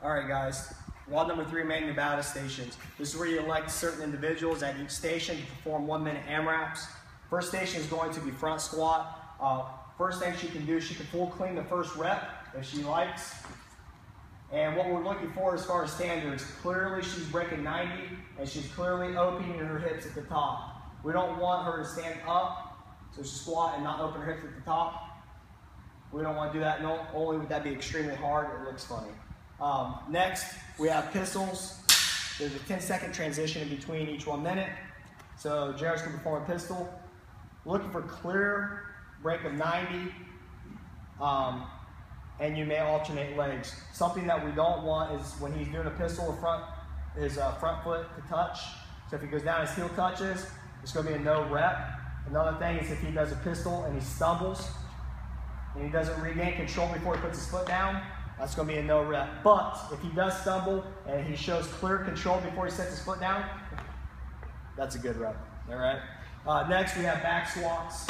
Alright guys, WOD number 3, manual battle stations. This is where you elect certain individuals at each station to perform 1-minute AMRAPs. First station is going to be front squat. First thing she can do, she can full clean the first rep if she likes. And what we're looking for as far as standards, clearly she's breaking 90 and she's clearly opening her hips at the top. We don't want her to stand up, so she squat and not open her hips at the top. We don't want to do that. No, only would that be extremely hard. It looks funny. Next, we have pistols. There's a 10-second transition in between each 1 minute. So Jared's going to perform a pistol. Looking for clear break of 90. And you may alternate legs. Something that we don't want is when he's doing a pistol, his front foot to touch. So if he goes down, his heel touches, it's going to be a no rep. Another thing is if he does a pistol and he stumbles and he doesn't regain control before he puts his foot down, that's going to be a no rep. But if he does stumble and he shows clear control before he sets his foot down, that's a good rep. All right. Next, we have back squats.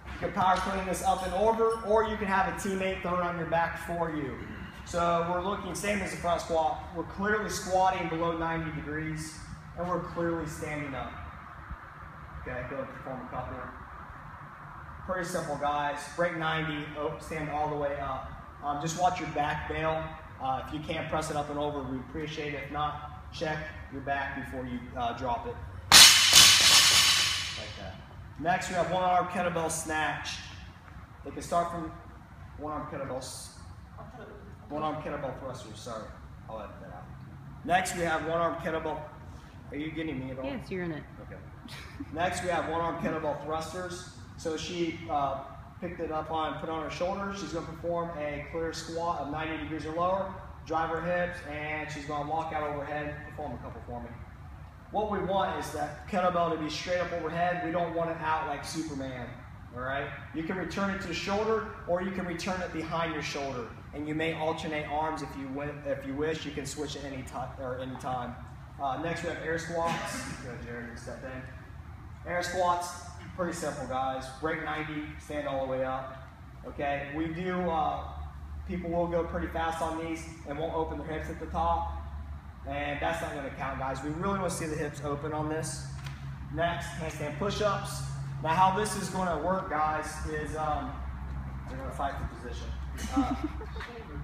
You can power clean this up and over, or you can have a teammate throw it on your back for you. So we're looking, same as the front squat, we're clearly squatting below 90 degrees, and we're clearly standing up. Okay, go perform a couple. Pretty simple, guys. Break 90, stand all the way up. Just watch your back bail. If you can't press it up and over, we appreciate it. If not, check your back before you drop it. Like that. Next, we have one-arm kettlebell snatch. They can start from one-arm kettlebell thrusters. Sorry, I'll edit that out. Next, we have one-arm kettlebell. Are you getting me at all? Yes, you're in it. Okay. Next, we have one-arm kettlebell thrusters. So she picked it up on, put it on her shoulders. She's going to perform a clear squat of 90 degrees or lower, drive her hips, and she's going to walk out overhead. Perform a couple for me. What we want is that kettlebell to be straight up overhead. We don't want it out like Superman. All right. You can return it to the shoulder, or you can return it behind your shoulder, and you may alternate arms if you wish. You can switch at any time. Next, we have air squats. Go, Jared, you step in. Air squats. Pretty simple, guys. Break 90, stand all the way up. Okay, we do, people will go pretty fast on these and won't open their hips at the top. And that's not going to count, guys. We really want to see the hips open on this. Next, handstand push-ups. Now, how this is going to work, guys, is we're going to fight the position.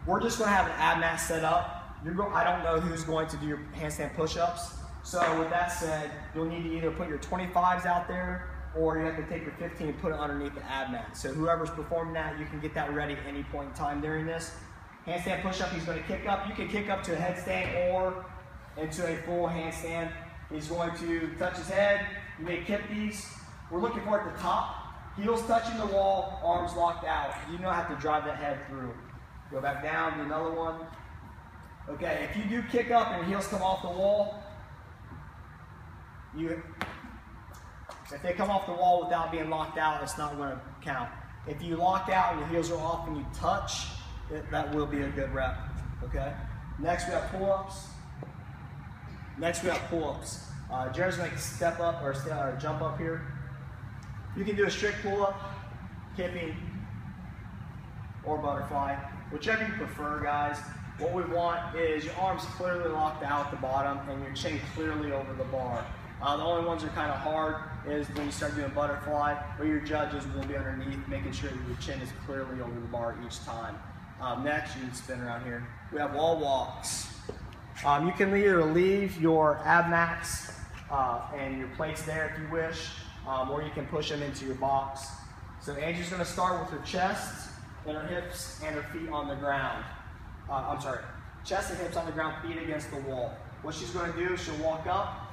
We're just going to have an ab mat set up. I don't know who's going to do your handstand push-ups. So with that said, you'll need to either put your 25s out there, or you have to take your 15 and put it underneath the ab mat. So whoever's performing that, you can get that ready at any point in time during this. Handstand push-up, he's going to kick up. You can kick up to a headstand or into a full handstand. He's going to touch his head. You may kick these. We're looking for at the top. Heels touching the wall, arms locked out. You don't have to drive that head through. Go back down, do another one. Okay, if you do kick up and heels come off the wall, if they come off the wall without being locked out, it's not going to count. If you lock out and your heels are off and you touch, that will be a good rep. Okay. Next we have pull-ups. Jared's going to step up or jump up here. You can do a strict pull-up, kipping, or butterfly, whichever you prefer, guys. What we want is your arms clearly locked out at the bottom and your chin clearly over the bar. The only ones that are kind of hard is when you start doing butterfly, where your judges will be underneath, making sure that your chin is clearly over the bar each time. Next, you can spin around here. We have wall walks. You can either leave your ab mats and your plates there if you wish, or you can push them into your box. So Angie's going to start with her chest and her hips and her feet on the ground. Chest and hips on the ground, feet against the wall. What she's going to do is she'll walk up.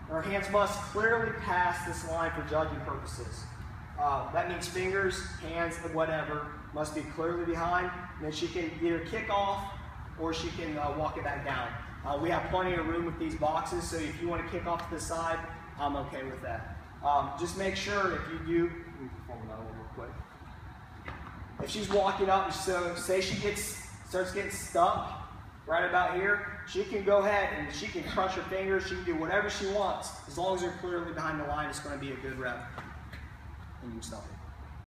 Her hands must clearly pass this line for judging purposes. That means fingers, hands, whatever, must be clearly behind. And then she can either kick off or she can walk it back down. We have plenty of room with these boxes, so if you want to kick off to the side, I'm okay with that. Just make sure if you do, let me perform another one real quick. If she's walking up, so say she starts getting stuck right about here, she can go ahead and she can crunch her fingers, she can do whatever she wants. As long as they're clearly behind the line, it's going to be a good rep. And you can stop it.